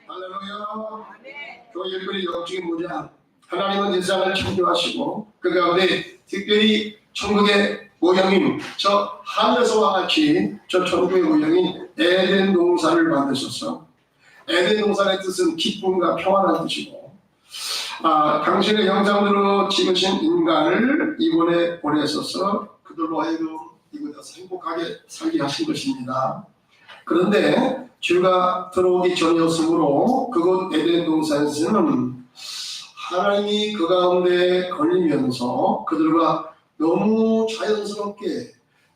할렐루야. 교회 일꾼의 영적인 모자. 하나님은 인간을 창조하시고 그 가운데 특별히 천국의 모형인 저 하늘에서와 같이 저 천국의 모형인 에덴 동산을 만드셨어. 에덴 동산의 뜻은 기쁨과 평안한 뜻이고, 당신의 형상대로 지으신 인간을 이번에 보내셔서 그들로 하여금 이곳에서 행복하게 살게 하신 것입니다. 그런데 죄가 들어오기 전이었으므로 그곳 에덴 동산에서는 하나님이 그 가운데 걸리면서 그들과 너무 자연스럽게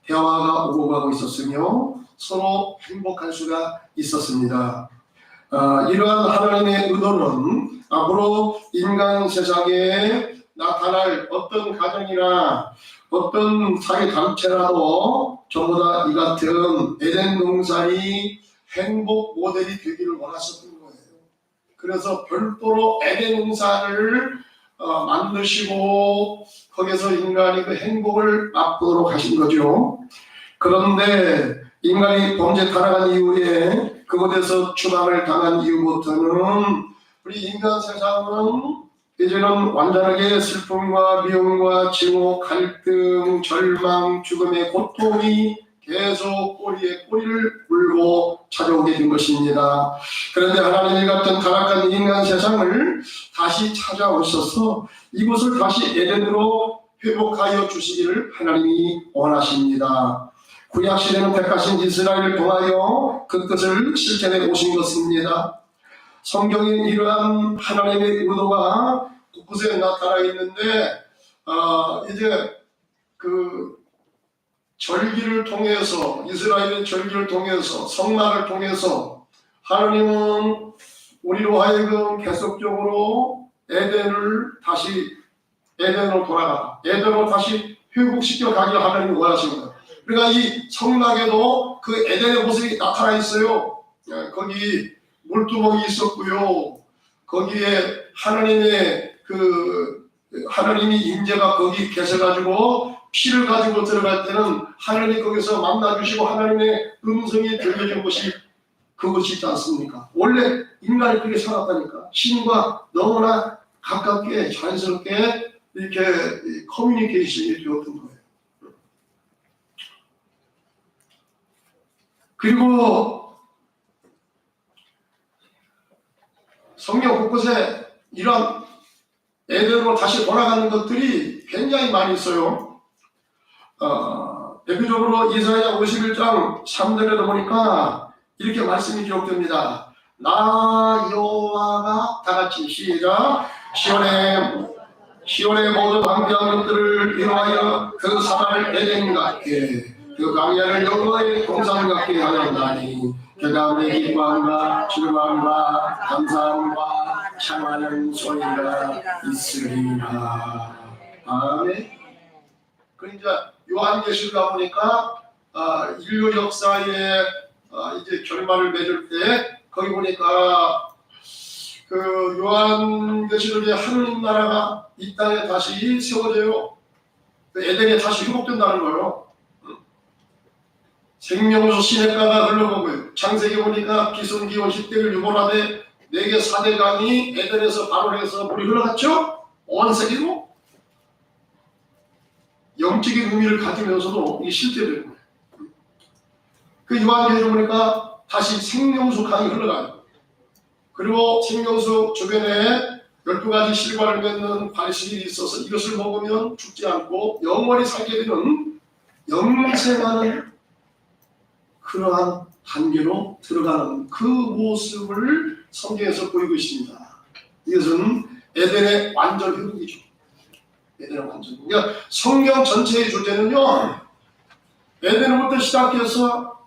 대화가 오고 가고 있었으며 서로 행복할 수가 있었습니다. 이러한 하나님의 의도는 앞으로 인간 세상에 나타날 어떤 가정이나 어떤 사회 단체라도 전부 다 이 같은 에덴 동산이 행복 모델이 되기를 원하셨던 거예요. 그래서 별도로 에덴 동산을 만드시고 거기서 인간이 그 행복을 맛보도록 하신 거죠. 그런데 인간이 범죄 타락한 이후에 그곳에서 추방을 당한 이후부터는 우리 인간 세상은 이제는 완전하게 슬픔과 미움과 증오, 갈등, 절망, 죽음의 고통이 계속 꼬리에 꼬리를 물고 찾아오게 된 것입니다. 그런데 하나님이 같은 타락한 인간 세상을 다시 찾아오셔서 이곳을 다시 에덴으로 회복하여 주시기를 하나님이 원하십니다. 구약시대는 택하신 이스라엘을 통하여 그 뜻을 실천해 오신 것입니다. 성경에 이러한 하나님의 의도가 곳곳에 나타나 있는데, 이제 그 절기를 통해서, 이스라엘의 절기를 통해서, 성막을 통해서 하나님은 우리로 하여금 계속적으로 에덴으로 돌아가, 에덴으로 다시 회복시켜 가기를 하나님이 원하십니다. 그러니까 이 성막에도 그 에덴의 모습이 나타나 있어요. 거기 물두멍이 있었고요. 거기에 하나님의 하나님이 임재가 거기 계셔가지고 피를 가지고 들어갈 때는 하나님 거기서 만나주시고 하나님의 음성이 들려진 곳이 그것이 있지 않습니까? 원래 인간이 그렇게 살았다니까. 신과 너무나 가깝게 자연스럽게 이렇게 커뮤니케이션이 되었던 거예요. 그리고 성경 곳곳에 이런 에덴으로 다시 돌아가는 것들이 굉장히 많이 있어요. 대표적으로 이사야 51장 3절에도 보니까 이렇게 말씀이 기록됩니다. 나 여호와가 다같이 시작 시온의 모든 방비한 것들을 위하여 그 사마를 에덴 같게 그 광야를 여호와의 동산 같게 하였나니 그가 내 기뻐함과 즐거움과 감사함과 찬양하는 소리가 있으리라. 아멘. 그러니까 요한계시록 보니까 인류 역사에 이제 결말을 맺을 때 거기 보니까 그 요한계시록에 하느님 나라가 이 땅에 다시 세워져요. 그 에덴에 다시 회복된다는 거예요. 생명수 시냇가가 흘러가고요. 창세기 보니까 기승기원 10대를 유본하되 4개 4대 강이 에덴에서 발원해서 물이 흘러갔죠. 온 세계로 영적인 의미를 가지면서도 이게 실제되는 거예요. 그 요한계시록 보니까 다시 생명수 강이 흘러가요. 그리고 생명수 주변에 12가지 실과를 맺는 발식이 있어서 이것을 먹으면 죽지 않고 영원히 살게 되는 영생하는 그러한 단계로 들어가는 그 모습을 성경에서 보이고 있습니다. 이것은 에덴의 완전 회복이죠. 에덴의 완전. 그러니까 성경 전체의 주제는요, 에덴부터 시작해서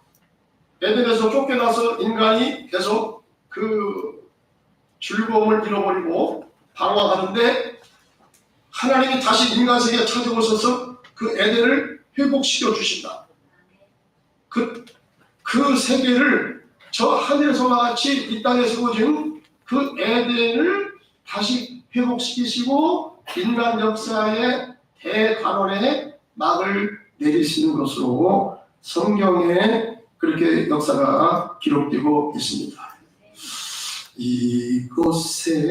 에덴에서 쫓겨나서 인간이 계속 그 즐거움을 잃어버리고 방황하는데 하나님이 다시 인간 세계에 찾아오셔서 그 에덴을 회복시켜 주신다. 그 세계를 저 하늘에서와 같이 이 땅에 세워진 그 에덴을 다시 회복시키시고 인간 역사의 대관원의 막을 내리시는 것으로 성경에 그렇게 역사가 기록되고 있습니다. 이곳에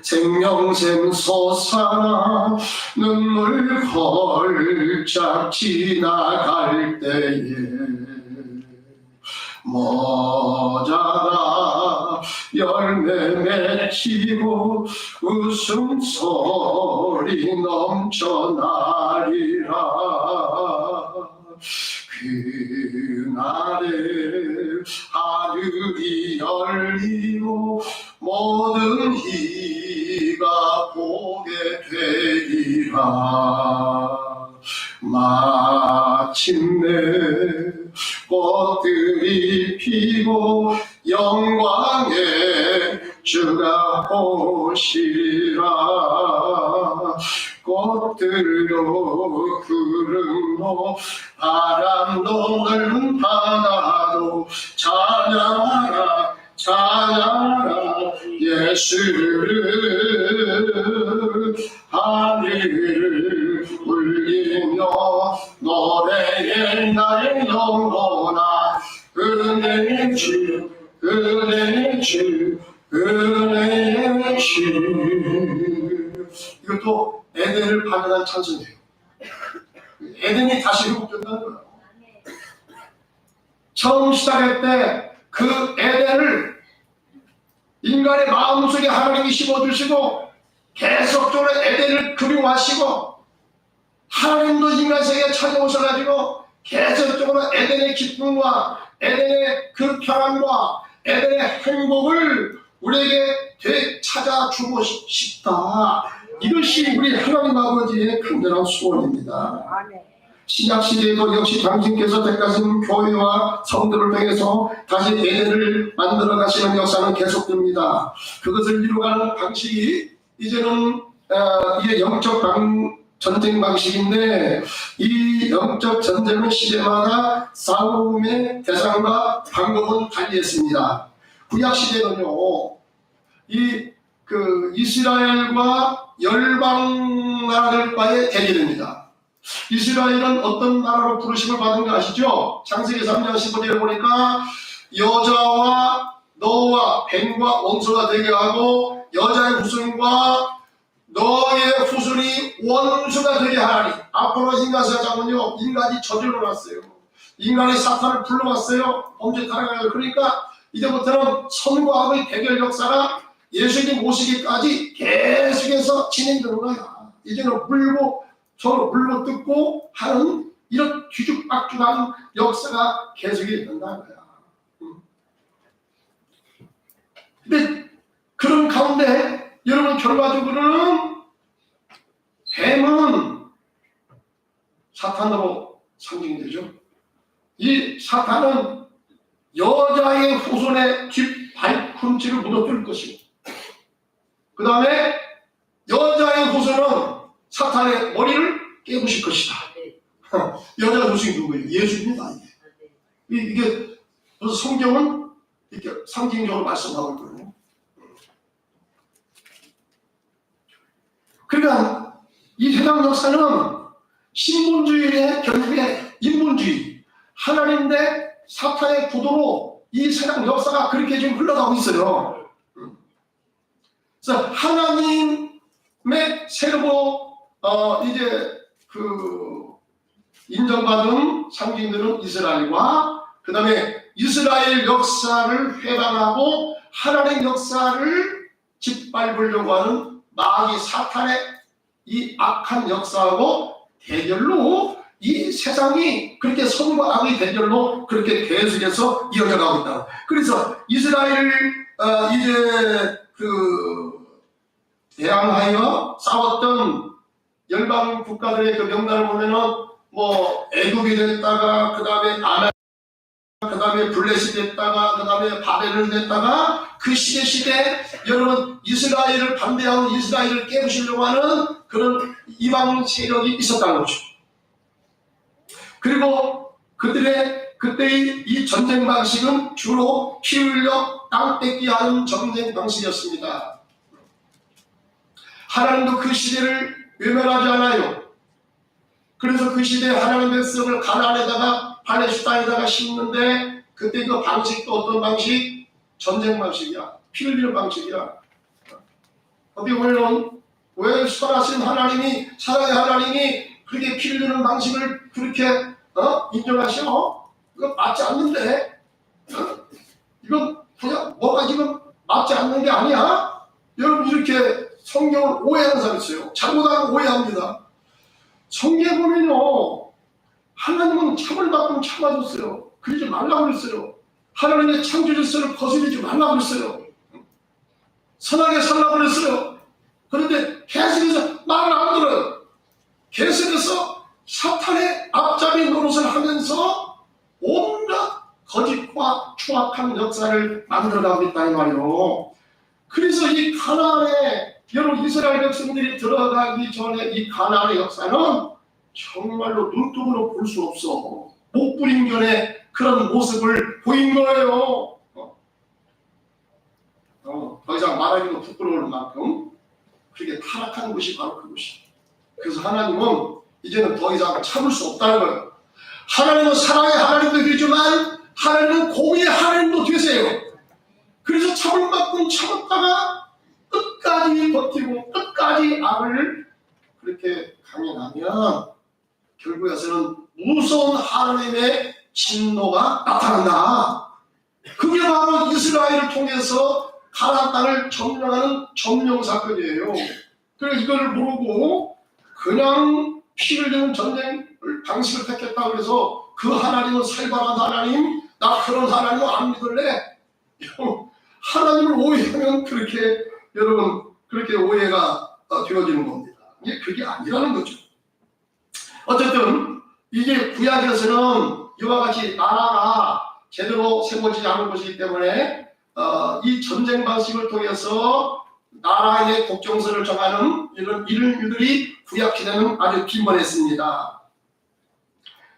생명샘 솟아나 눈물 걸작 지나갈 때에 모자라 열매 맺히고 웃음소리 넘쳐나리라. 그날에 하늘이 열리고 모든 이가 보게 되리라. 마침내 꽃들이 피고 영광의 주가 오시리라. 꽃들도 구름도 바람도 넓은 바다도 찬양하라 찬양하라 예수를. 하늘을 울리며 노래의 나의 영혼아 은혜의 주 은혜의 주 은혜의 주. 이것도 에덴을 발견한 찬송이에요. 에덴이 다시 회복된다는 거예요. 처음 시작할 때 그 에덴을 인간의 마음속에 하나님이 심어주시고 계속적으로 에덴을 그리워하시고 하나님도 인간 세계에 찾아오셔가지고 계속적으로 에덴의 기쁨과 에덴의 그 평안과 에덴의 행복을 우리에게 되찾아주고 싶다. 이것이 우리 하나님 아버지의 간절한 소원입니다. 신약시대에도 역시 당신께서 택하신 교회와 성도를 통해서 다시 에덴을 만들어 가시는 역사는 계속됩니다. 그것을 이루어가는 방식이 이제는 이게 영적 전쟁 방식인데 이 영적 전쟁은 시대마다 싸움의 대상과 방법은 달리했습니다. 구약 시대는요, 이스라엘과 열방 나라들과의 대결입니다. 이스라엘은 어떤 나라로 부르심을 받은 거 아시죠? 창세기 3장 15절에 보니까 여자와 너와 뱀과 원수가 되게 하고 여자의 후손과 너의 후손이 원수가 되게 하나니. 앞으로 인간 세상은요, 인간이 저질러 놨어요. 인간이 사탄을 불러왔어요. 범죄 타락하여. 그러니까 이제부터는 선과 악의 대결 역사가 예수님 오시기까지 계속해서 진행되는 거야. 이제는 물고 서로 물고 뜯고 하는 이런 뒤죽박죽한 역사가 계속이 된다는 거야. 근데 그런 가운데 여러분, 결과적으로는 뱀은 사탄으로 상징이 되죠. 이 사탄은 여자의 후손의 뒷발꿈치를 무너뜨릴 것이고, 그 다음에 여자의 후손은 사탄의 머리를 깨부실 것이다. 여자가 후손이 누구예요? 예수입니다. 이게 성경은 이렇게 상징적으로 말씀하고 있거든요. 그러니까 이 세상 역사는 신분주의의 결국에 인본주의, 하나님 대 사탄의 구도로 이 세상 역사가 그렇게 지금 흘러가고 있어요. 그래서 하나님의 새로 이제 인정받은 상징들은 이스라엘과, 그 다음에 이스라엘 역사를 회방하고 하나님 역사를 짓밟으려고 하는 마귀 사탄의 이 악한 역사하고 대결로 이 세상이 그렇게 선과 악의 대결로 그렇게 계속해서 이어져 가고 있다. 그래서 이스라엘 이제 대항하여 싸웠던 열방 국가들의 그 명단을 보면은 뭐 애굽이 됐다가 그 다음에 아멘, 그 다음에 블레셋이 됐다가 그 다음에 바벨을 됐다가 그 시대 여러분 이스라엘을 반대하고 이스라엘을 깨부시려고 하는 그런 이방 세력이 있었다는 거죠. 그리고 그때의 이 전쟁 방식은 주로 피 흘려 땅 뺏기 하는 전쟁 방식이었습니다. 하나님도 그 시대를 외면하지 않아요. 그래서 그 시대에 하나님 백성을 가나안에다가 팔레스타인에다가 심는데 그때 그 방식도 어떤 방식? 전쟁 방식이야. 피 흘리는 방식이야. 어디 보면 왜 선하신 하나님이, 사랑의 하나님이 그렇게 피 흘리는 방식을 그렇게 인정하셔? 이거 맞지 않는데? 이건 그냥 뭐가 지금 맞지 않는 게 아니야? 여러분, 이렇게 성경을 오해하는 사람이 있어요. 잘못하고 오해합니다. 성경에 보면요, 하나님은 참을 만큼 참아줬어요. 그러지 말라고 그랬어요. 하나님의 창조질서를 거스르지 말라고 그랬어요. 선하게 살라고 그랬어요. 그런데 계속해서 말을 안 들어요. 계속해서 사탄의 앞잡이 노릇을 하면서 온갖 거짓과 추악한 역사를 만들어가고 있다 이 말이에요. 그래서 이 가나안에 여러분 이스라엘 백성들이 들어가기 전에 이 가나안의 역사는 정말로 눈뜨고로 볼 수 없어. 목부림견의 그런 모습을 보인 거예요. 더 이상 말하기도 부끄러울 만큼 그렇게 타락한 곳이 바로 그곳이. 그래서 하나님은 이제는 더 이상 참을 수 없다는 거예요. 하나님은 사랑의 하나님도 되지만 하나님은 공의의 하나님도 되세요. 그래서 참을 만큼 참았다가 끝까지 버티고 끝까지 악을 그렇게 강행하면 결국에서는 무서운 하나님의 진노가 나타난다. 그게 바로 이스라엘을 통해서 가나안 땅을 점령하는 점령 사건이에요. 그래서 이걸 모르고 그냥 피 흘리는 전쟁 방식을 택했다고 해서 그 하나님은 살벌한 하나님, 나 그런 하나님은 안 믿을래? 하나님을 오해하면 그렇게 여러분 그렇게 오해가 되어지는 겁니다. 이게 그게 아니라는 거죠. 어쨌든 이게 구약에서는 이와 같이 나라가 제대로 세워지지 않은 것이기 때문에 이 전쟁 방식을 통해서 나라의 국정선을 정하는 이런 일들이 구약시대는 아주 빈번했습니다.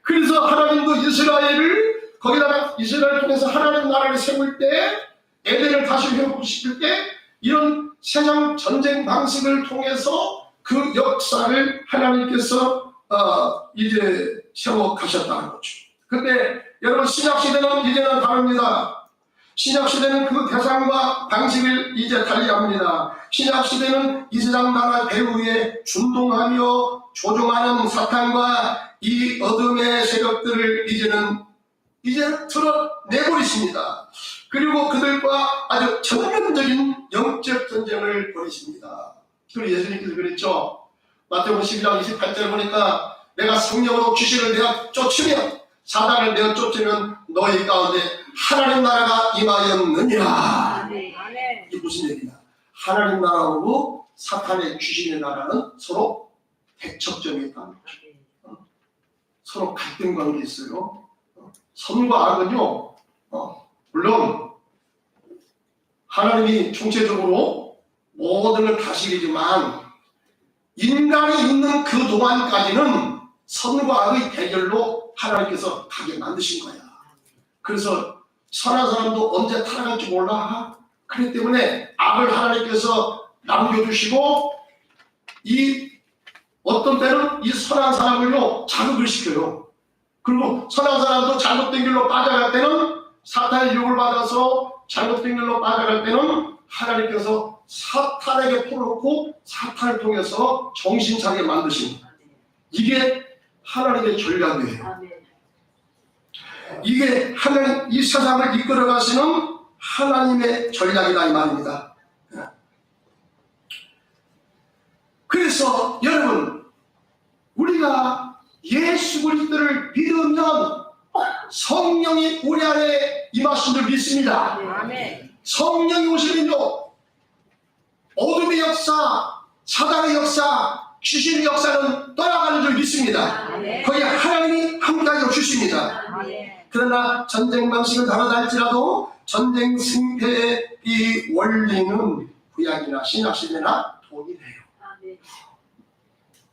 그래서 하나님도 이스라엘을 거기다가 이스라엘을 통해서 하나님 나라를 세울 때 에덴을 다시 회복하고 싶을 때 이런 세상 전쟁 방식을 통해서 그 역사를 하나님께서 이제 세워가셨다는 거죠. 근데 여러분 신약시대는 이제는 다릅니다. 신약시대는 그 대상과 방식을 이제 달리합니다. 신약시대는 이 세상 나라 배후에 준동하며 조종하는 사탄과 이 어둠의 세력들을 이제 틀어내버리십니다. 그리고 그들과 아주 전면적인 영적 전쟁을 벌이십니다. 그리고 예수님께서 그랬죠. 마태복음 12장 28절 보니까 내가 성령으로 귀신을 내가 쫓으면 사단을 내가 쫓으면 너희 가운데 하나님 나라가 임하였느니라. 이게 무슨 얘기냐? 하나님 나라하고 사탄의 귀신의 나라는 서로 대척점에 있다는 거죠. 서로 갈등 관계에 있어요. 선과 악은요, 물론 하나님이 총체적으로 모든 걸 다스리지만 인간이 있는 그 동안까지는 선과 악의 대결로 하나님께서 가게 만드신 거야. 그래서 선한 사람도 언제 타락할지 몰라. 그렇기 때문에 악을 하나님께서 남겨주시고 어떤 때는 이 선한 사람을요 자극을 시켜요. 그리고 선한 사람도 잘못된 길로 빠져갈 때는 사탄의 유혹을 받아서 잘못된 길로 빠져갈 때는 하나님께서 사탄에게 풀어놓고 사탄을 통해서 정신 차리게 만드신 이게 하나님의 전략이에요. 이게 하나님 이 세상을 이끌어 가시는 하나님의 전략이다 이 말입니다. 그래서 여러분 우리가 예수 그리스도를 믿으면 성령이 우리 안에 임하신 줄 믿습니다. 성령이 오시면요 어둠의 역사, 사단의 역사, 귀신의 역사는 떠나가는 줄 믿습니다. 거기에 하나님이 함께하여 주십니다. 그러나 전쟁 방식은 다르다 할지라도 전쟁 승패의 이 원리는 구약이나 신약시대나 동일해요.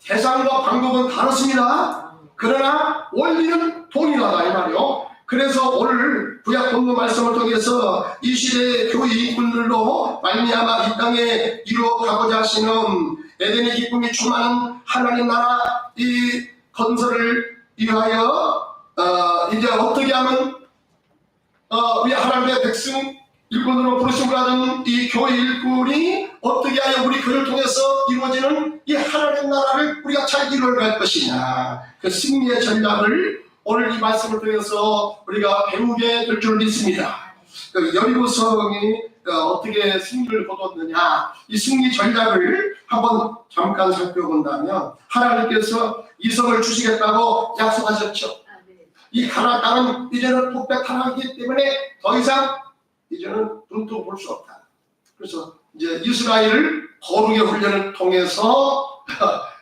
대상과 방법은 다르습니다. 그러나 원리는 동일하다 이 말이요. 그래서 오늘 구약 본문 말씀을 통해서 이 시대의 교회 일꾼들로 말미암아 이 땅에 이루어가고자 하시는 에덴의 기쁨이 충만한 하나님 나라 이 건설을 위하여 이제 어떻게 하면 우리 하나님의 백성 일꾼으로 부르심을 받은 이 교회 일꾼이 어떻게 하여 우리 교회를 통해서 이루어지는 이 하나님 나라를 우리가 잘 이루어갈 것이냐 그 승리의 전략을 오늘 이 말씀을 통해서 우리가 배우게 될 줄 믿습니다. 여리고성이 어떻게 승리를 거뒀느냐 이 승리 전략을 한번 잠깐 살펴본다면 하나님께서 이 성을 주시겠다고 약속하셨죠. 이 가나안 땅은 이제는 북백 타락이기 때문에 더 이상 이제는 눈도 볼 수 없다. 그래서 이제 이스라엘을 거룩의 훈련을 통해서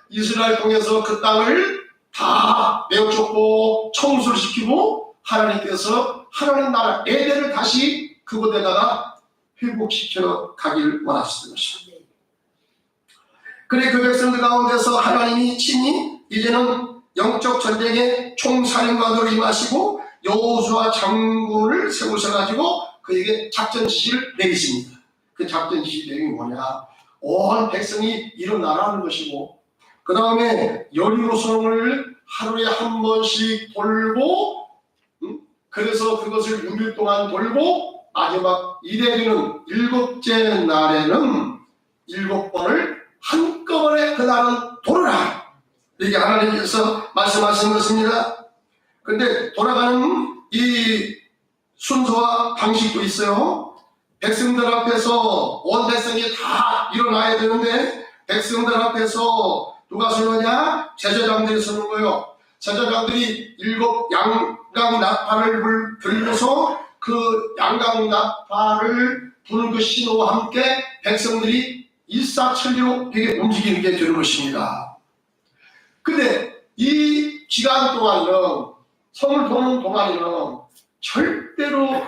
이스라엘 통해서 그 땅을 다 내어쫓고 청소를 시키고 하나님께서 하나님 나라 에덴을 다시 그곳에다가 회복시켜 가길 원하셨던 것입니다. 그래 그 백성들 가운데서 하나님이 친히 이제는 영적 전쟁의 총사령관으로 임하시고 여호수아 장군을 세우셔가지고 그에게 작전 지시를 내리십니다. 그 작전 지시 내용이 뭐냐? 온 백성이 일어나라는 것이고 그 다음에 여리고성을 하루에 한 번씩 돌고 그래서 그것을 6일 동안 돌고 마지막 이래리는 7째 날에는 7번을 한꺼번에 그날은 돌아라 이게 하나님께서 말씀하신 것입니다. 근데 돌아가는 이 순서와 방식도 있어요. 백성들 앞에서 온 백성이 다 일어나야 되는데 백성들 앞에서 누가 서느냐? 제사장들이 서는 거예요. 제사장들이 7 양강 나팔을 불면서 그 양강 나팔을 부는 그 신호와 함께 백성들이 일사천리로 되게 움직이는 게 되는 것입니다. 근데 이 기간 동안은 성을 도는 동안에는 절대로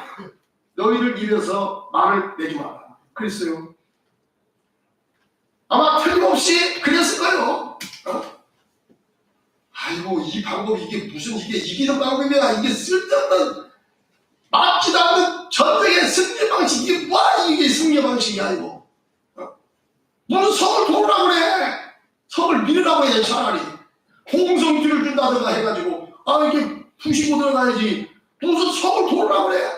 너희를 입에서 말을 내지 마라 그랬어요. 아마 틀림없이 그랬을 거예요. 아이고 이 방법이 이게 무슨 이게 이기는 방법이야. 이게 쓸데없는 맞지도 않는 전쟁의 승리 방식 이게 뭐야 이게 승리 방식이야 이거. 너는 성을 도우라고 그래. 성을 밀으라고 해 차라리. 홍성길을 준다든가 해가지고 이렇게 부시고 들어가야지 무슨 성을 돌으라고 그래.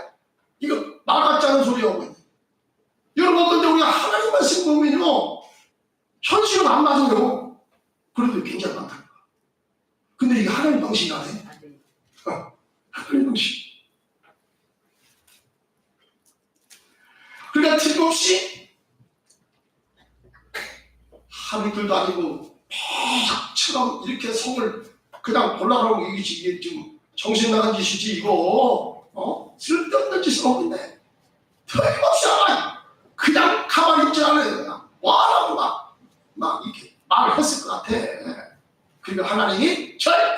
이거 말 같지 않은 소리하고 있네. 여러분, 근데 우리가 하나님 말씀 보면요 현실은 안 맞아요. 그래도 굉장히 많다. 근데 이게 하나님 방식이 안 돼. 하나님 방식. 그러니까 틀림없이 하루 이틀도 아니고 퍽처럼 이렇게 성을 그냥 골라가고 이게 지금 정신 나간 짓이지 이거 쓸데없는 짓을 하고 있네. 틀림없이 하나 그냥 가만히 있지 않아요. 뭐하라고 막 이렇게 말을 했을 것 같아. 그러니까 하나님이 절대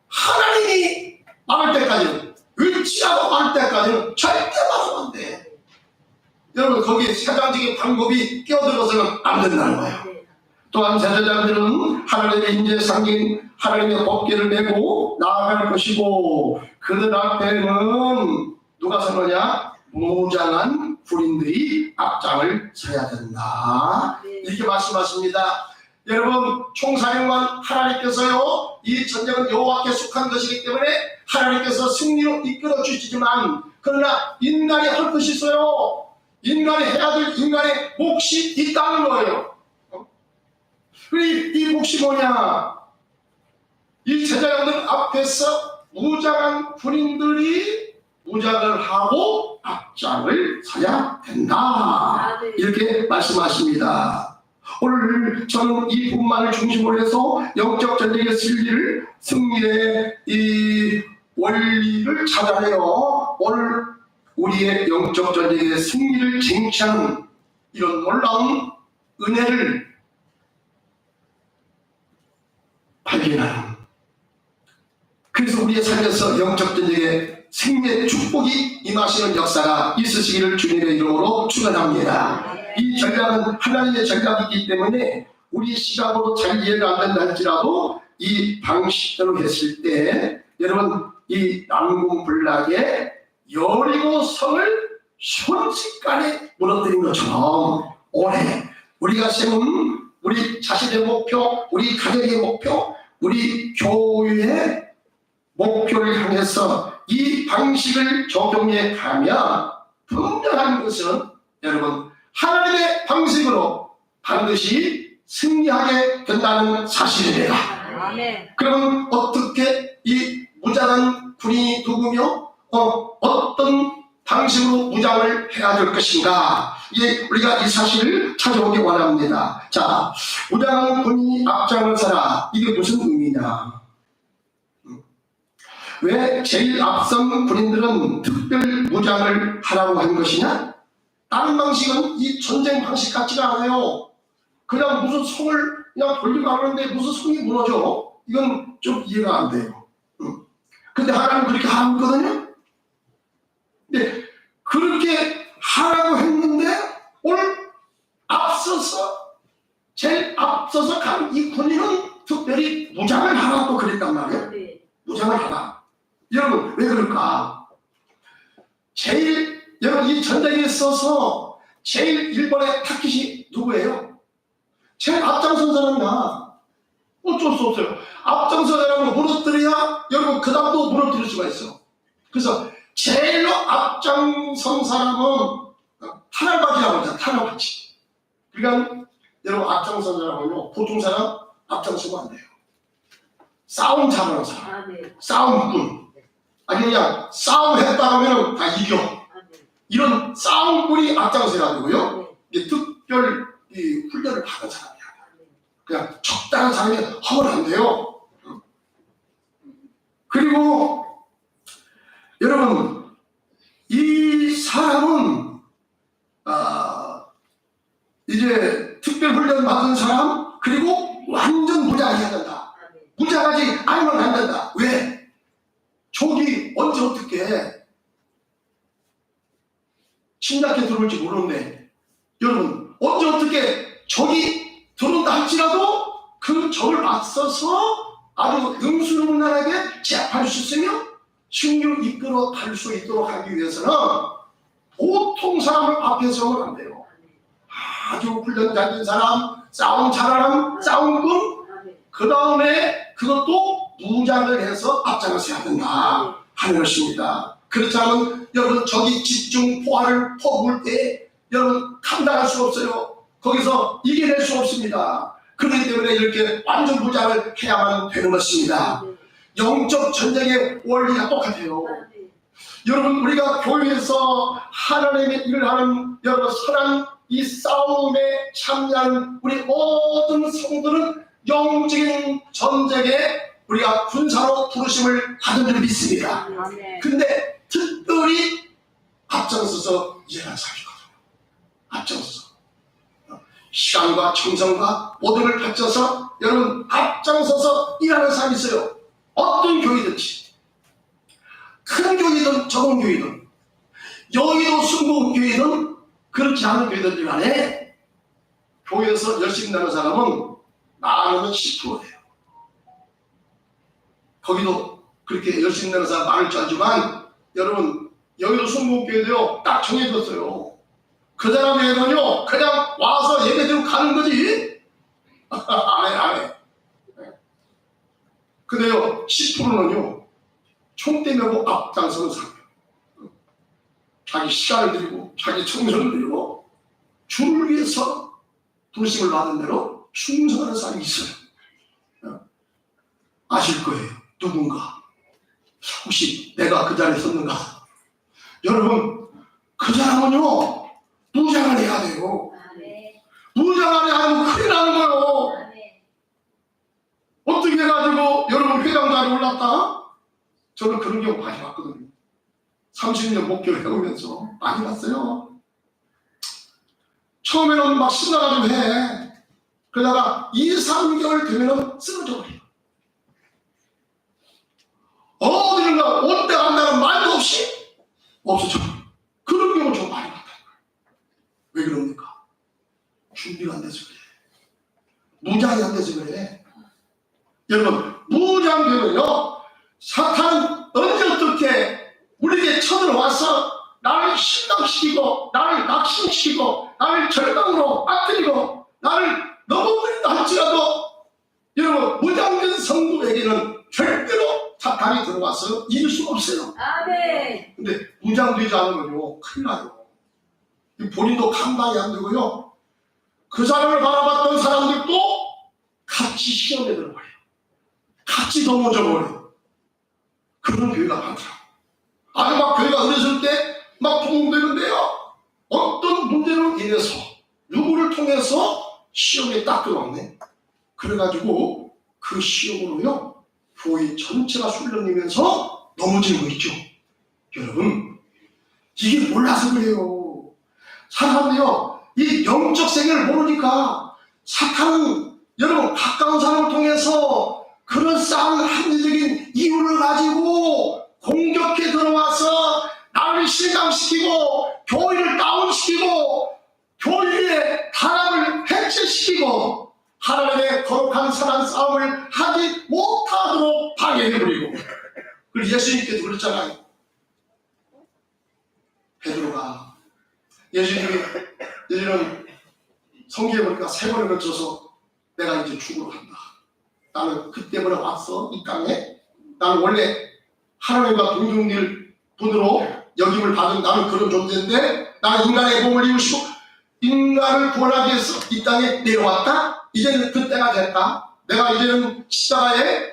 하나님이 말할 때까지는 의치하고 말할 때까지는 절대 말하면 안 돼. 여러분 거기에 세상적인 방법이 끼어들어서는 안 된다는 거예요. 또한 제사장들은 하나님의 인재 상징 하나님의 법궤를 메고 나아갈 것이고 그들 앞에는 누가 서느냐? 무장한 군인들이 앞장을 서야 된다. 이렇게 말씀하십니다. 여러분 총사령관 하나님께서요 이 전쟁은 여호와께 속한 것이기 때문에 하나님께서 승리로 이끌어 주시지만 그러나 인간이 할 것이 있어요. 인간이 해야 될 인간의 몫이 있다는 거예요. 이 몫이 뭐냐? 이 제자장들 앞에서 무장한 군인들이 무장을 하고 앞장을 서야 된다. 이렇게 말씀하십니다. 오늘 저는 이 본문을 중심으로 해서 영적 전쟁의 승리의 이 원리를 찾아내어 오늘 우리의 영적 전쟁의 승리를 쟁취하는 이런 놀라운 은혜를 발견하는, 그래서 우리의 삶에서 영적 전쟁의 승리의 축복이 임하시는 역사가 있으시기를 주님의 이름으로 축원합니다. 이 전략은 하나님의 전략이기 때문에 우리 시각으로 잘 이해가 안 된다 할지라도 이 방식대로 했을 때 여러분 이 난공불락의 여리고 성을 순식간에 무너뜨린 것처럼 올해 우리가 세운 우리 자신의 목표, 우리 가정의 목표, 우리 교회의 목표를 향해서 이 방식을 적용해 가면 분명한 것은 여러분 하나님의 방식으로 반드시 승리하게 된다는 사실입니다. 그러면 어떻게 이 무장한 군인이 누구며 어떤 방식으로 무장을 해야 될 것인가? 우리가 이 사실을 찾아오기 원합니다. 자, 무장한 군인이 앞장을 서라. 이게 무슨 의미냐? 왜 제일 앞선 군인들은 특별 무장을 하라고 한 것이냐? 다른 방식은 이 전쟁 방식 같지가 않아요. 그냥 무슨 성을 그냥 돌리고 하는데 무슨 성이 무너져? 이건 좀 이해가 안 돼요. 근데 하나님은 그렇게 하라고 했거든요. 근데 그렇게 하라고 했는데 오늘 제일 앞서서 간 이 군인은 특별히 무장을 하라고 그랬단 말이에요. 무장을 하라. 여러분 왜 그럴까? 여러분 이 전쟁에 있어서 제일 일본의 타깃이 누구예요? 제일 앞장선 사람이야. 어쩔 수 없어요. 앞장선 사람을 무너뜨려야 여러분 그 다음도 무너뜨릴 수가 있어. 그래서 제일로 앞장선 사람은 타날바지라고 하잖아. 타날바지. 그러니까 여러분 앞장선 사람은요 보통 사람 앞장서면 안 돼요. 싸움 잘하는 사람, 싸움꾼. 아니 그냥 싸움했다 하면 다 이겨. 이런 싸움꾼이 앞장서가지고요. 이게 특별 훈련을 받은 사람이야. 그냥 적당한 사람이 하면 안 돼요. 그리고 여러분 이 사람은 이제 특별 훈련 받은 사람 그리고 완전 무장해야 된다. 무장하지 않으면 안 된다. 왜? 적이 언제 어떻게 침략해 들어올지 모르는데 여러분 언제 어떻게 적이 들어온다 할지라도 그 적을 맞서서 아주 능수능란하게 제압할 수 있으며 승리를 이끌어 갈 수 있도록 하기 위해서는 보통 사람을 앞에 서면 안 돼요. 아주 훈련 잘된 사람, 싸움 잘하는 싸움꾼, 그 다음에 그것도 무장을 해서 앞장서야 된다 하는 것입니다. 그렇지 않으면 여러분 저기 집중 포화를 퍼부을 때 여러분 감당할 수 없어요. 거기서 이겨낼 수 없습니다. 그렇기 때문에 이렇게 완전 무장을 해야만 되는 것입니다. 영적 전쟁의 원리가 똑같아요. 여러분 우리가 교회에서 하나님의 일을 하는 여러분 선한 이 싸움에 참여하는 우리 모든 성도들은 영적인 전쟁에 우리가 군사로 부르심을 받은 줄 믿습니다. 근데 특별히 앞장서서 일하는 사람이거든요. 앞장서서 시간과 정성과 모든 걸 바쳐서 여러분 앞장서서 일하는 사람이 있어요. 어떤 교회든지 큰 교회든 적은 교회든 여의도 순복음교회든 그렇지 않은 교회들 간에 교회에서 열심히 나는 사람은 많으면 10%예요. 거기도 그렇게 열심히 나는 사람 많을 줄 알지만 여러분 여의도 순복음교회도요 딱 정해졌어요. 그 사람 외에는요 그냥 와서 예배드리고 가는 거지. 안 해. 근데요 10%는요 총대 메고 앞장서는 사람이에요. 자기 시간을 드리고 자기 청소를 드리고 주를 위해서 부르심을 받은 대로 충성하는 사람이 있어요. 아실 거예요. 누군가. 혹시 내가 그 자리에 섰는가? 여러분 그 사람은요 무장을 해야 돼요. 무장을 해야 하면 큰일 나는 거예요. 어떻게 해가지고 여러분 회장 자리에 올랐다? 저는 그런 경우 많이 봤거든요. 30년 목표를 해오면서 많이 봤어요. 처음에는 막 신나가지고 해. 그러다가 2, 3개월 되면은 쓰러져 버려요. 어디든가 온데 간다는 말도 없이 없어져. 그런 경우 좀 많이 봤다는 거예요. 왜 그럽니까? 준비가 안 돼서 그래. 무장이 안 돼서 그래. 여러분 무장되면요 사탄 언제 어떻게 우리에게 쳐들어와서 나를 실망시키고 나를 낙심시키고 나를 절망으로 빠뜨리고 나를 넘어버린다 할지라도 여러분 무장된 성도에게는 절대로 사탄이 들어와서 이길 수가 없어요. 아멘. 근데 무장되지 않으면요 큰일 나요. 본인도 감당이 안 되고요 그 사람을 바라봤던 사람들도 같이 시험에 들어버려요. 같이 넘어져 버려요. 그런 교회가 많더라고요. 아주 막 교회가 어렸을 때 막 부흥되는데요 어떤 문제로 인해서 누구를 통해서 시험에 딱 들어왔네. 그래가지고 그 시험으로요 교회 전체가 술렁이면서 넘어지는 거 있죠. 여러분 이게 몰라서 그래요. 사람이요 이 영적 세계를 모르니까 사탄은 여러분 가까운 사람을 통해서 그런 싸움 합리적인 이유를 가지고 공격해 들어와서 나를 실망시키고 교회를 다운시키고 교회의 타락을 해체시키고 하나님의 거룩한 선한 싸움을 하지 못하도록 방해해버리고 그리고 예수님께도 그랬잖아요. 베드로가 예수님은 성경에 보니까 3번을 거쳐서 내가 이제 죽으러 간다. 나는 그 때문에 왔어 이 땅에. 나는 원래 하나님과 동등될 분으로 역임을 받은 나는 그런 존재인데 나는 인간의 몸을 입으시고 인간을 구원하기 위해서 이 땅에 내려왔다. 이제는 그때가 됐다. 내가 이제는 십자가에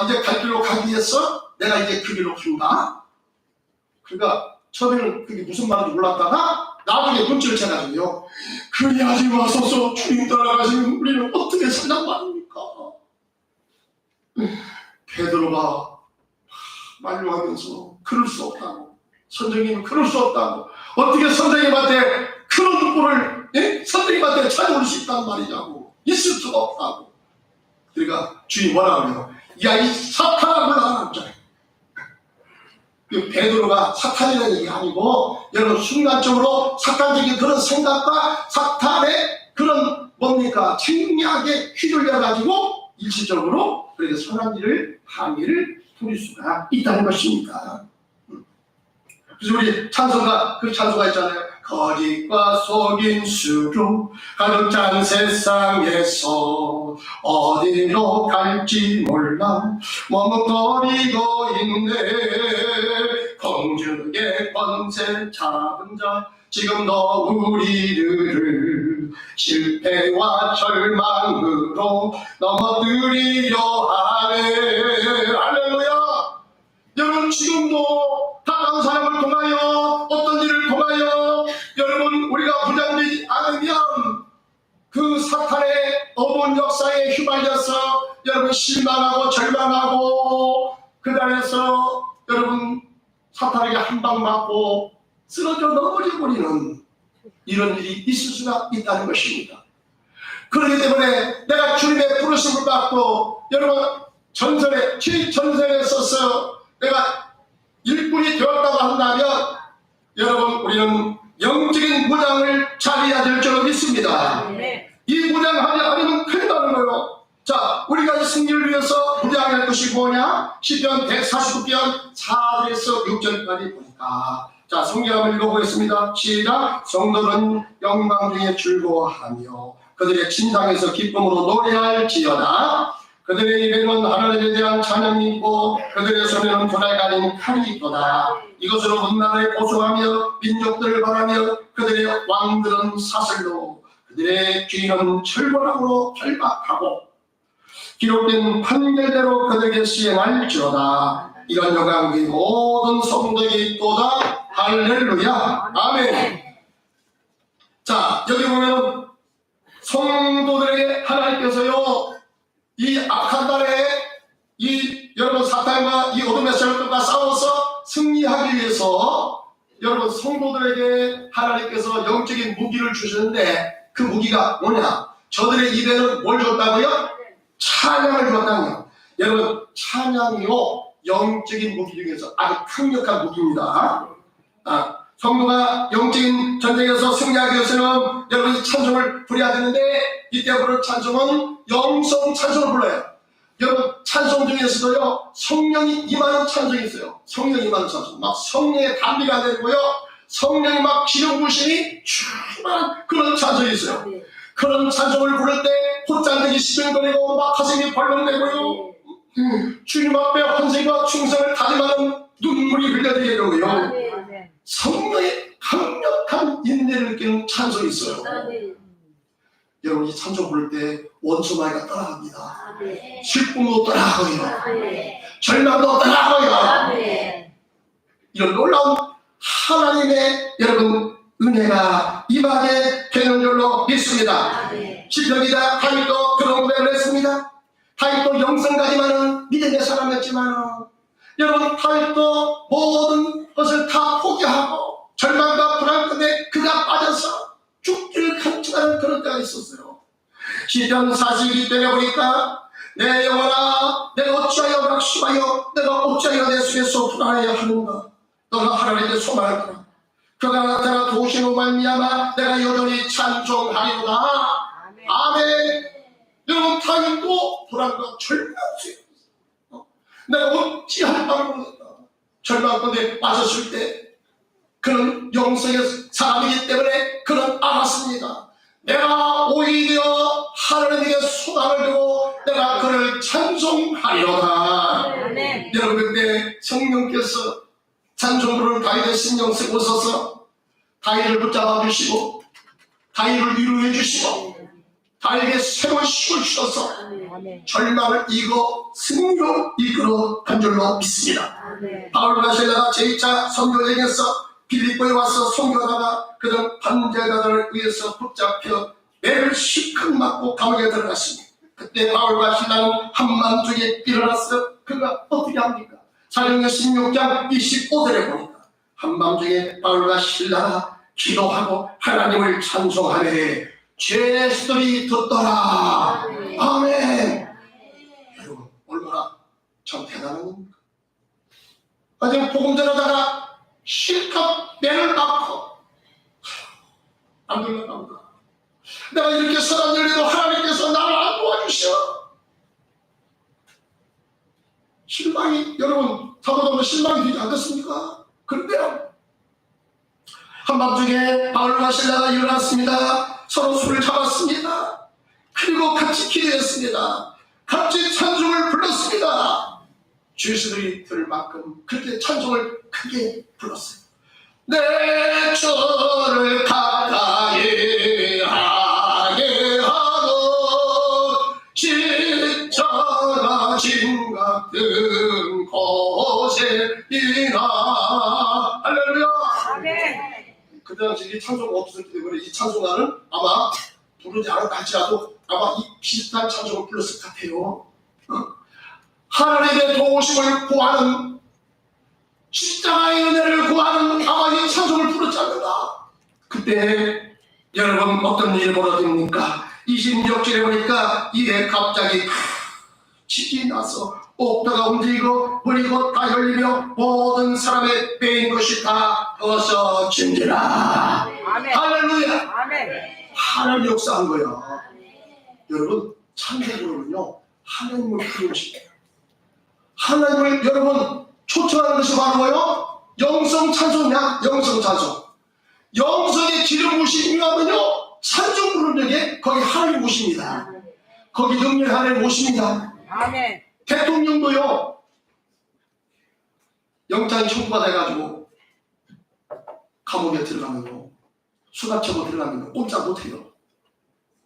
이제 갈 길로 가기 위해서 내가 이제 그 길로 간다. 그러니까 처음에는 그게 무슨 말인지 몰랐다가 나중에 눈치를 채가지고요 그리하지 마소서 주님 따라가시면 우리는 어떻게 살란 말입니까? 베드로가 만류하면서 그럴 수 없다고 선생님은 그럴 수 없다고 어떻게 선생님한테 그런 꼴을 선생님한테 찾아올 수 있단 말이냐고 있을 수가 없다고. 그러니까 주님 뭐라 그래요? 야 이 사탄아 물러가라. 베드로가 사탄이라는 얘기 아니고 여러분 순간적으로 사탄적인 그런 생각과 사탄의 그런 뭡니까 책략에 휘둘려 가지고 일시적으로 그렇게 선한 일을 항의를 부릴 수가 있다는 것입니다. 그래서 우리 찬송가 그 찬송가 있잖아요. 거짓과 속임수로 가득 찬 세상에서 어디로 갈지 몰라 머뭇거리고 있네. 공중의 권세 잡은 자 지금도 우리들을 실패와 절망으로 넘어뜨리려 하네. 할렐루야. 여러분, 지금도 다른 사람을 통하여 어떤 일을 통하여 여러분 우리가 부장되지 않으면 그 사탄의 어두운 역사에 휘말려서 여러분 실망하고 절망하고 그 안에서 여러분 사탄에게 한 방 맞고 쓰러져 넘어져 버리는 이런 일이 있을 수가 있다는 것입니다. 그렇기 때문에 내가 주님의 부르심을 받고 여러분 전선에 최전선에 서서 내가 일꾼이 되었다고 한다면 여러분 우리는 영적인 무장을 잘해야 될 줄로 믿습니다. 이 무장하지 않으면 큰일 나는 거예요. 자, 우리가 이 승리를 위해서 무장할 것이 뭐냐? 시편 149편 4절에서 6절까지 보니까 자, 성경 한번 읽어보겠습니다. 시작. 성도는 영광 중에 즐거워하며 그들의 침상에서 기쁨으로 노래할지어다. 그들의 입에는 하나님에 대한 찬양이 있고 그들의 손에는 도날 가진 칼이 있도다. 이것으로 문나라에 보수하며 민족들을 바라며 그들의 왕들은 사슬로 그들의 귀인은 철문으로 결박하고 기록된 판결대로 그들에게 시행할지어다. 이런 영광이 모든 성도에게 있도다. 할렐루야. 아멘. 자, 여기 보면 성도들에게 하나님께서요 이 악한 달에 이 여러분 사탄과 이 어둠의 세력들과 싸워서 승리하기 위해서 여러분 성도들에게 하나님께서 영적인 무기를 주셨는데 그 무기가 뭐냐? 저들의 입에는 뭘 줬다고요? 찬양을 줬다고요. 여러분 찬양이요 영적인 무기 중에서 아주 강력한 무기입니다. 성도가 영적인 전쟁에서 승리하기 위해서는 여러분이 찬송을 부려야 되는데 이때 부를 찬송은 영성 찬송을 불러요. 여러분 찬송 중에서도요 성령이 임하는 찬송이 있어요. 성령이 임하는 찬송 막 성령의 담비가 되고요 성령이 막 기름 부으심이 충만한 그런 찬송이 있어요. 그런 찬송을 부를 때 콧잔등이 시큰거리고 막 가슴이 벌렁대고요 주님 앞에 헌신과 충성을 다짐하는 눈물이 흘려지게 되고요 성령의 강력한 인내를 느끼는 찬송이 있어요. 여러분 이 찬송 부를 때 원수마귀가 따라갑니다. 슬픔도 따라가고요 절망도 따라가고요 이런 놀라운 하나님의 여러분 은혜가 임하게 되는 줄로 믿습니다. 시편기자 다윗도 그런 고백을 했습니다. 다윗도 영성까지만은 믿음의 사람이었지만 여러분 다윗도 모든 것을 다 포기하고 절망과 불안 끝에 그가 빠져서 죽기를 간증하는 그런 때가 있었어요. 시편 41편에 보니까 내 영혼아 내가 어찌하여 낙심하여 내가 어찌하여 내 속에서 불안해야 하는가. 너가 하나님께 소망하라. 그가 나타나 도우시는 말미암아 내가 여전히 찬송하리로다. 아멘. 여러분 다윗도 불안과 절망 속에 내가 어찌할 바를 모르겠다. 절망 가운데 빠졌을 때 그는 영성의 사람이기 때문에 그는 알았습니다. 내가 오히려 하나님에게 소망을 두고 내가 그를 찬송하리로다. 여러분 그때 성령께서 찬송부를 다윗의 신경 쓰고 있어서 다윗을 붙잡아 주시고 다윗을 위로해 주시고 다윗에게 새로운 힘을 주셔서 절망을 이고 승리로 이끌어 간 줄로 믿습니다. 바울과 실라가 제2차 선교여행에서 빌립보에 와서 선교하다가 그들 반제자들을 위해서 붙잡혀 매를 실컷 맞고 감옥에 들어갔습니다. 그때 바울과 실라는 한밤중에 일어났어. 그가 어떻게 합니까? 사도행전 16장 25절에 보니까 한밤중에 바울과 실라가 기도하고 하나님을 찬송하되 죄수들이 듣더라. 아멘. 여러분 얼마나 참 대단한 겁니까? 아직 복음 전하다가 실컷 매를 맞고 안 들려갑니다. 내가 이렇게 선한 일에도 하나님께서 나를 안 도와주셔. 실망이 여러분 사도들은 실망이 되지 않겠습니까? 그런데요 한밤중에 바울과 실라가 일어났습니다. 서로 술을 잡았습니다. 그리고 같이 기도했습니다. 같이 찬송을 불렀습니다. 주시들이 들을 만큼 그렇게 찬송을 크게 불렀어요. 내 주를 가까이 하게 하고 십자가 진 같은 곳에 이나 할렐루야. 그 당시 이 찬송가 없었기 때문에 이 찬송가는 아마 부르지 않았다 할지라도 아마 이 비슷한 찬송을 불렀을 것 같아요. 하나님의 도우심을 구하는, 십자가의 은혜를 구하는 아마 이 찬송을 부르지 않는다. 그때 여러분 어떤 일이 벌어집니까? 26절에 보니까 이에 갑자기 지진이 나서 옥토가 움직이고 물이 곧 다 열리며 모든 사람의 빼인 것이 다 벗어진지라. 할렐루야. 하나님 역사한 거야. 여러분 찬송으로는요 하나님을 부르는 것입니다. 하나님을 여러분 초청하는 것이 바로 뭐예요? 영성 찬송이야. 영성 찬송. 영성의 기름 부심이 하면요 찬송 부르는 게 거기 하나님 오십니다. 거기 능력 하나님 오십니다. 아멘. 대통령도요 영장이 청구받아가지고 감옥에 들어가면요 수갑 차고 들어가면 꼼짝 못해요.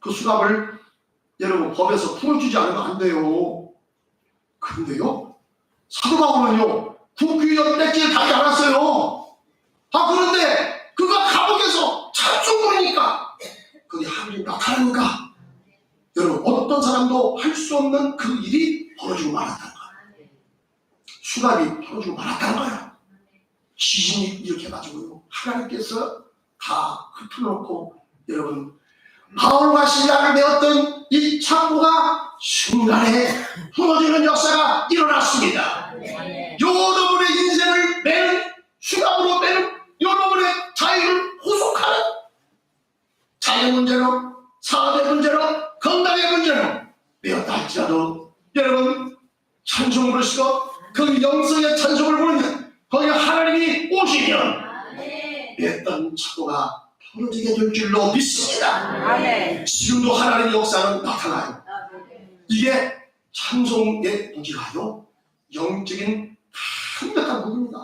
그 수갑을 여러분 법에서 풀어주지 않으면 안 돼요. 그런데요 사도 바울은요 국회의원 떼지를 달지 않았어요. 그런데 그가 감옥에서 찬송 부르니까 그게 하나님 나타나는가? 여러분 어떤 사람도 할 수 없는 그 일이 벌어지고 말았다는 거예요. 수갑이 벌어지고 말았다는 거예요. 지진이 이렇게 가지고요 하나님께서 다 흩어놓고 여러분 바울과 실라를 메었던 이 창고가 순간에 무너지는 역사가 일어났습니다. 여러분의 인생을 매는 수갑으로 매는 여러분의 자유를 후속하는 자유 문제로 사회 문제로 건강의 문제로 메었다 할지라도 여러분 찬송을 부르시고 그 영성의 찬송을 부르면 거기 하나님이 오시면 메었던 창고가 풀어지게 될 줄로 믿습니다. 아멘. 지금도 하나님의 역사는 나타나요. 이게 찬송의 무기가요 영적인 강력한 무기입니다.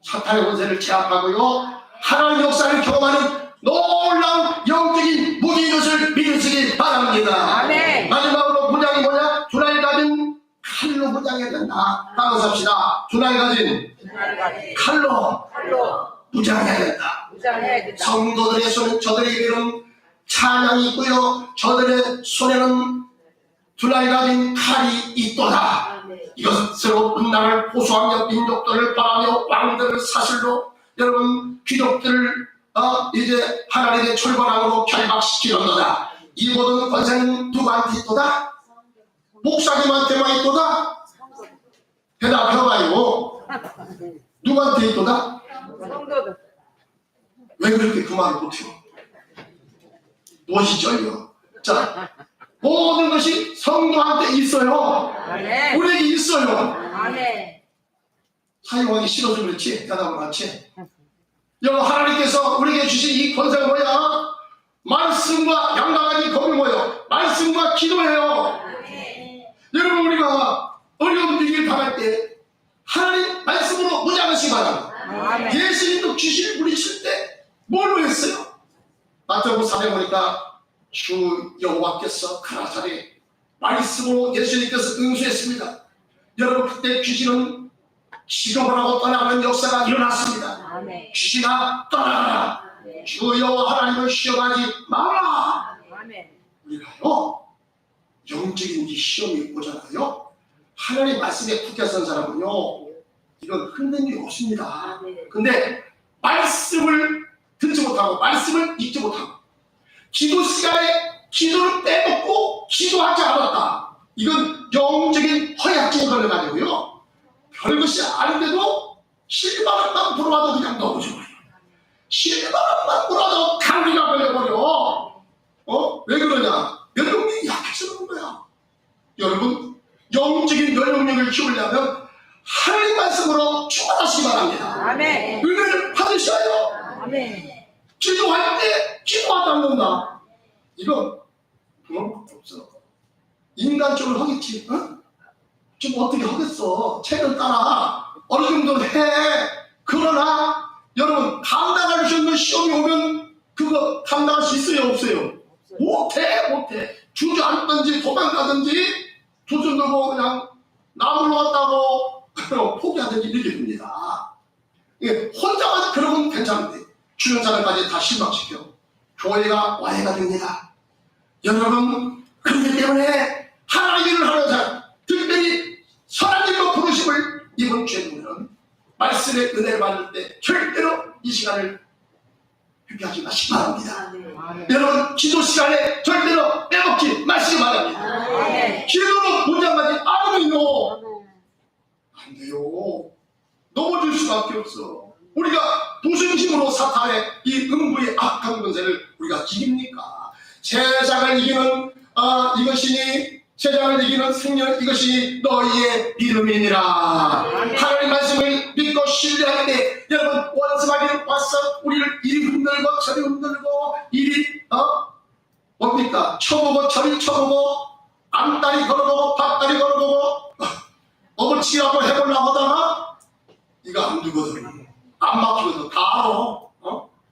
사탄의 권세를 제압하고요 하나님의 역사를 경험하는 놀라운 영적인 무기인 것을 믿으시기 바랍니다. 아멘. 마지막으로 분양이 뭐냐? 주나에 가진 칼로 분양해야 된다. 따라서 합시다. 주나에 가진 칼로 무장해야 된다. 성도들의 손은 저들의 입에는 찬양이 있고요 저들의 손에는 주나에 가진 칼이 있도다. 이것으로 분당을 호소하며 민족들을 바라며 왕들을 사실로 여러분 귀족들을 이제 하나님의 철권함으로 결박시키는도다. 이 모든 권세는 누구한테 있도다? 목사님한테만 있도다? 대답해봐요. 누구한테 있도다? 성도들. 왜 그렇게 그 말을 못해요? 무엇이 쩔려? 자, 모든 것이 성도한테 있어요. 아멘. 우리에게 있어요. 아멘. 사용하기 싫어서 그렇지 대답을 하지. 여러분 하나님께서 우리에게 주신 이 권세가 뭐야? 말씀과 양당하니 겁이 뭐예요? 말씀과 기도예요. 여러분 우리가 어려운 위기를 당할 때 하나님 말씀으로 무장하시기 바랍니다. 예수님도 귀신을 물리칠 때 뭘로 했어요? 마태복음 4장 보니까 주 여호와께서 가라사대 말씀으로 예수님께서 응수했습니다. 여러분 그때 귀신은 기겁을 하고 떠나가는 역사가 일어났습니다. 아멘. 귀신아 떠나라. 주 여호와 하나님을 시험하지 마라. 아멘. 우리가요 영적인 이 시험이 오잖아요. 하나님 말씀에 굳게 선 사람은요 이건 흔든 일이 없습니다. 근데 말씀을 듣지 못하고 말씀을 읽지 못하고 기도 시간에 기도를 빼먹고 기도하지 않았다. 이건 영적인 허약증에 걸려가지고요 별것이 아닌데도 실망만 불어와도 그냥 넘어져버려요. 실망만 불어도 감기가 걸려버려. 왜 그러냐? 면역력이 약해서 그런 거야. 여러분 영적인 면역력을 키우려면 하나님 말씀으로 충만하시기 바랍니다. 아멘. 은혜를 받으셔요. 아멘. 기도할 때 기도하지 않는다. 이건 없어. 인간적으로 하겠지. 어? 좀 어떻게 하겠어. 책을 따라 어느 정도는 해. 그러나 여러분 감당할 수 있는 시험이 오면 그거 감당할 수 있어요 없어요? 못해. 주저앉든지 도망가든지 도전 들고 그냥 나무로 왔다고 포기하든지 이렇게 됩니다. 예, 혼자만 그러면 괜찮은데 주변 사람까지 다 실망시켜 교회가 와해가 됩니다. 여러분 그렇기 때문에 하나님의 일을 하는 사람, 특별히 선한 일로 부르심을 입은 죄인들은 말씀의 은혜를 받을 때 절대로 이 시간을 회개하지 마시기 바랍니다. 여러분 기도 시간에 절대로 빼먹지 마시기 바랍니다. 기도로 문장까지 아무도 안 돼요. 넘어질 수밖에 없어. 우리가 무슨 힘으로 사탄의 이 음부의 악한 권세를 우리가 이깁니까? 세상을 이기는 세상을 이기는 생명 이것이 너희의 믿음이니라. 하나님 말씀을 믿고 신뢰할 때 여러분 원수마귀는 와서 우리를 이리 흔들고 저리 흔들고 이리 뭡니까? 쳐보고 저리 쳐보고 안다리 걸어보고 밭다리 걸어보고 어물치기라고 해보려고 하다가 이거 안 두거든. 안 막히거든. 다 알아.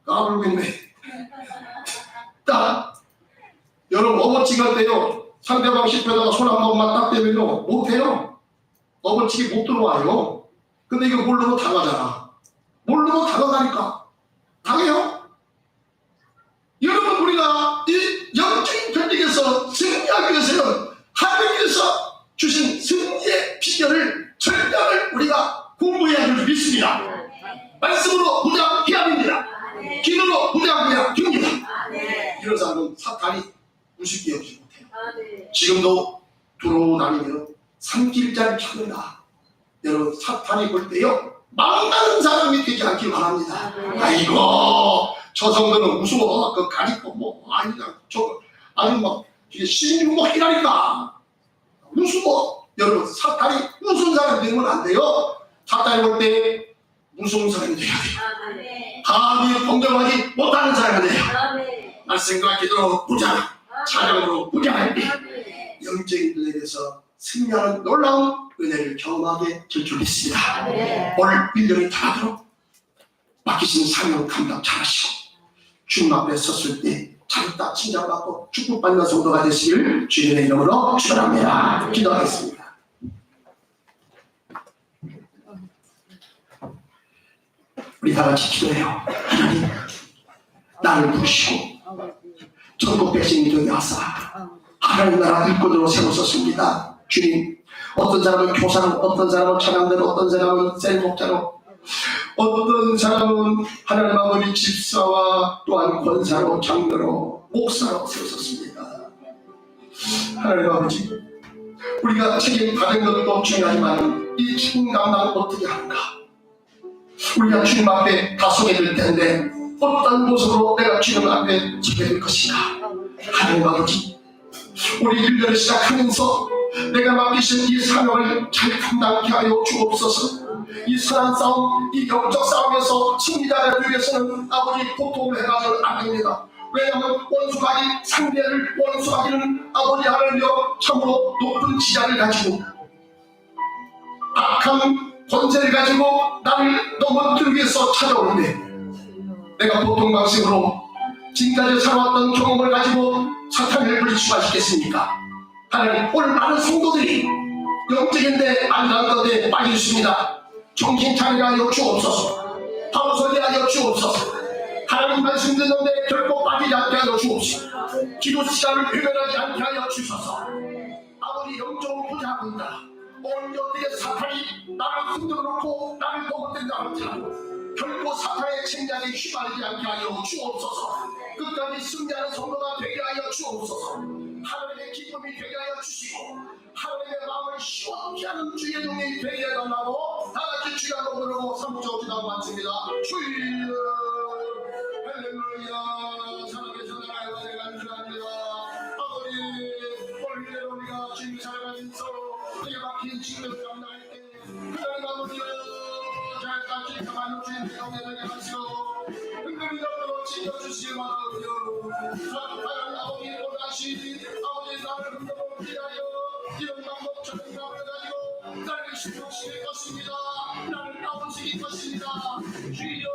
까불고 있네. 딱 여러분 어물치기 할 때요 상대방 실패하다가 손 한 번만 딱 대면요 못해요. 어물치기 못 들어와요. 근데 이거 모르고 당하잖아. 모르고 당하다니까 당해요. 여러분 우리가 이 영적인 전쟁에서 승리하기 위해서는 하나님께서 주신 승리의 비결을 전략을 우리가 공부해야 할 줄 믿습니다. 말씀으로 무장해야 됩니다. 기도로 무장해야 됩니다. 이런 사람은 사탄이 우습게 여기지 못해요. 지금도 돌아다니면 산길자를 찾는다. 여러분 사탄이 볼 때요 망나는 사람이 되지 않길 바랍니다. 아이고 저 정도는 무서워. 그 가리고 뭐 아니 막 신육목이라니까 무서워. 여러분 사탄이 무서운 사람이 되면 안 돼요. 사탄이 볼 때 무서운 사람이 돼야 돼요. 감히 공정하지 못하는 사람이 돼요. 말씀과 기도로 무장, 찬양으로 무장할 때 영적인들에게서 승리하는 놀라운 은혜를 경험하게 될 줄 믿습니다. 오늘 1년이 다하도록 맡기신 사명 감당 잘하시고 주님 앞에 섰을 때 잘했다 칭찬받고 축복받는 성도가 되시길 주님의 이름으로 축원합니다. 기도하겠습니다. 우리 다 같이 기도해요. 하나님 나를 부르시고 전국 백성이 되게 하사 하나님 나라 일꾼으로 세우셨습니다. 주님 어떤 사람은 교사로 어떤 사람은 차장대로 어떤 사람은 셀목자로 어떤 사람은 하나님 아버지 집사와 또한 권사로 장로로 목사로 세우셨습니다. 하나님 아버지 우리가 책임 받은 것도 중요하지만 이 책임 감당을 어떻게 하는가. 우리가 주님 앞에 다 서게 될 텐데 어떤 모습으로 내가 주님 앞에 서게 될 것인가. 하나님 아버지 우리 일들을 시작하면서 내가 맡기신 이 사명을 잘 감당하게 하여 주옵소서. 이 선한 싸움, 이 영적 싸움에서 승리자가 되기 위해서는 아버지 고통을 해가지고 안 됩니다. 왜냐하면 원수마귀는 아버지 하나님여 참으로 높은 지장을 가지고 악한 권세를 가지고 나를 넘어뜨리기 위해서 찾아오는데 내가 보통 방식으로 지금까지 살아왔던 경험을 가지고 사탄을 물릴 수가 있겠습니까? 하나님 오늘 많은 성도들이 영적인데 안 간 것에 빠져 있습니다. 정신 차리게 하여 주옵소서. 방설이 하여 주옵소서. 하나님 말씀 듣는데 결코 빠지지 않게 하여 주옵소서. 기도 시간을 외면하지 않게 하여 주소서. 아버지 영적으로 부자하고 있다. 오늘 어떻게 사탄이 나를 흔들어놓고 나를 넘어뜨린다 할지라도 결코 사탄의 책략에 휘말리지 않게 하여 주옵소서. 끝까지 승리하는 성도가 되게 하여 주옵소서. 하나님의 기쁨이 되게 하여 주시고 하나님의 마음을 시원케 하는 주의 종이 되게 해달라고 다같이 주여 한번 부르고 3조 기도 마칩니다. 주여 할렐루야. 살아계신 하나님의 감사합니다. 아버지 오늘 우리가 주님이 살아가면서 우리가 막힌 지금을 감당할 때 하나님 아버지여 잘 어찌 가만히 주님 배경에 되게 하시고 은근히 옆으로 지켜주시기 바라오며 사랑하는 아버지 보다시 아버지 나를 흔들어 피하여 이런 방법 저런 방법을 가지고 나를 신속시킬 것입니다. 나를 다운시킬 것입니다. 주여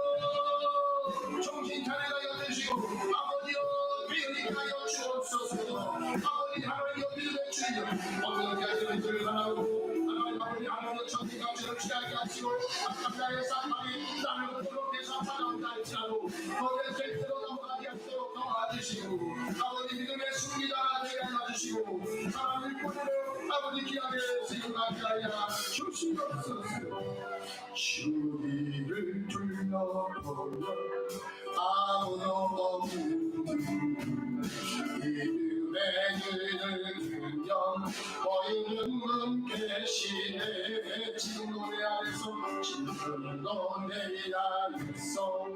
정신 차려가여 되시고 아버지여 비우니까 하여 주옵소서. 아버지 하나님여 믿음의 주여 어떻게 하시는 줄 바라고 하나님 하나님의 천지값을 취하게 하시고 감사의 사탄이 나를 그렇게 사탄한다 할지라도 거기에 절대로 넘어가게 하도록 도와주시고 아버지 믿음의 승리자가 되게 해주시고 하나님 보내는 아버지 귀하게 생각하게 하여 주시옵소서. 주위를 둘러보면 아무도 없는 믿음의 길을 영 보이는 분 계시네. 지금 노래 안에서 지금 노래 안에서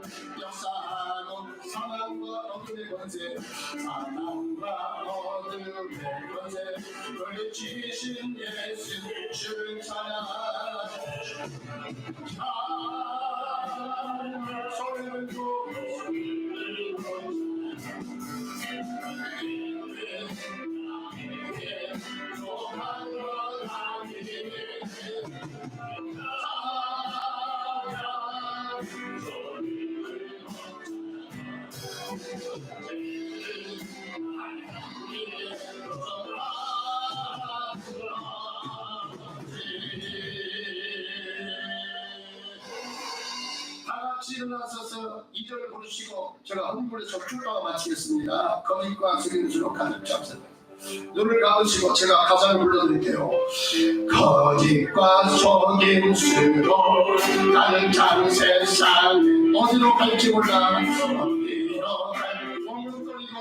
역사하는 사랑과 어둠의 권세 사랑과 어둠의 권세 물리치신 예수 주를 찬양하라. 소리를 줘 일어나서서 2절을 부르시고 제가 헌물에서 출가가 마치겠습니다. 거짓과 속임수로 가득 잡습니다. 눈을 감으시고 제가 가사를 불러드릴게요. 거짓과 속임수로 가득 찬 세상 어디로 갈지 몰라 어디로 갈지 머뭇거리고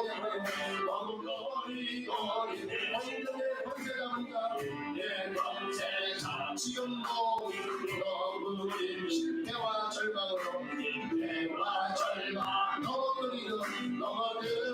머뭇거리고 어디에 번개가 내 번세상 지금도 너무 실패와 절망으로 실패와 절망 넘어뜨리려 하리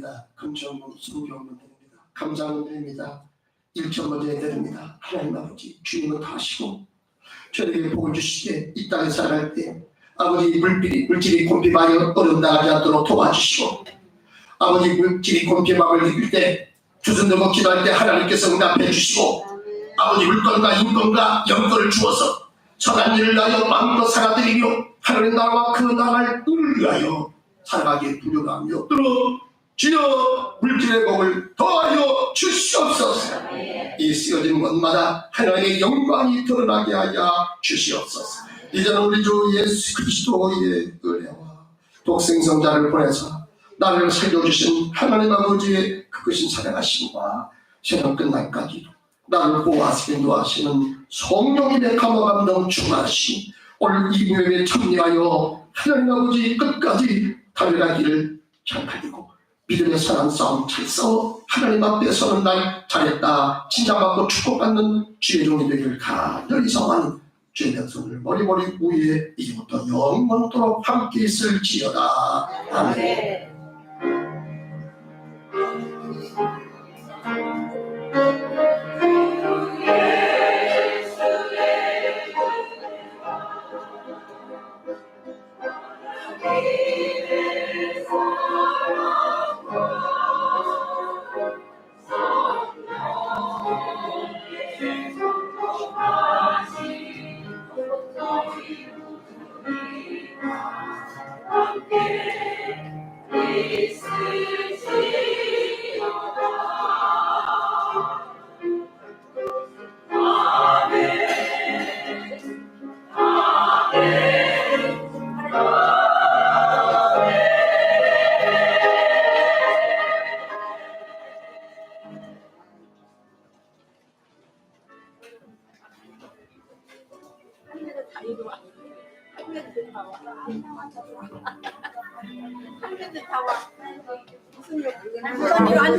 드립니다. 금천문 수교문 드립니다. 감사는 드립니다. 1천 번째 드립니다. 하나님 아버지 주님은 다 하시고 저에게 복을 주시게 이 땅에 살아갈 때 아버지 물질이 곤핍하여 어려움 당하지 않도록 도와주시고 아버지 물질이 곤핍함을 느낄 때 주선되고 기도할 때 하나님께서 응답해 주시고 아버지 물건과 인건과 영권을 주어서 선한 일을 하여 마음껏 살아드리며 하나님 나라와 그 나라를 의하여 살아가기에 부려가며 주여 물질의 복을 더하여 주시옵소서. 이 쓰여진 곳마다 하나님의 영광이 드러나게 하여 주시옵소서. 이제는 우리 주 예수 그리스도의 은혜와 독생성자를 보내서 나를 살려주신 하나님 아버지의 그것인 사랑하심과 세상 끝날까지도 나를 보호하시고 인도하시는 성령님의 감화 감동 충만하시 오늘 이 교회에 참여하여 하나님 아버지 끝까지 달려가기를 잘하고 믿음의 사랑 싸움 잘 싸워 하나님 앞에 서는 날 잘했다 칭찬받고 축복받는 주의 종이 되기를 간절히 소망하는 주의 백성들 머리머리 위에 이제부터 영원토록 함께 있을지어다. 아멘. 무슨 일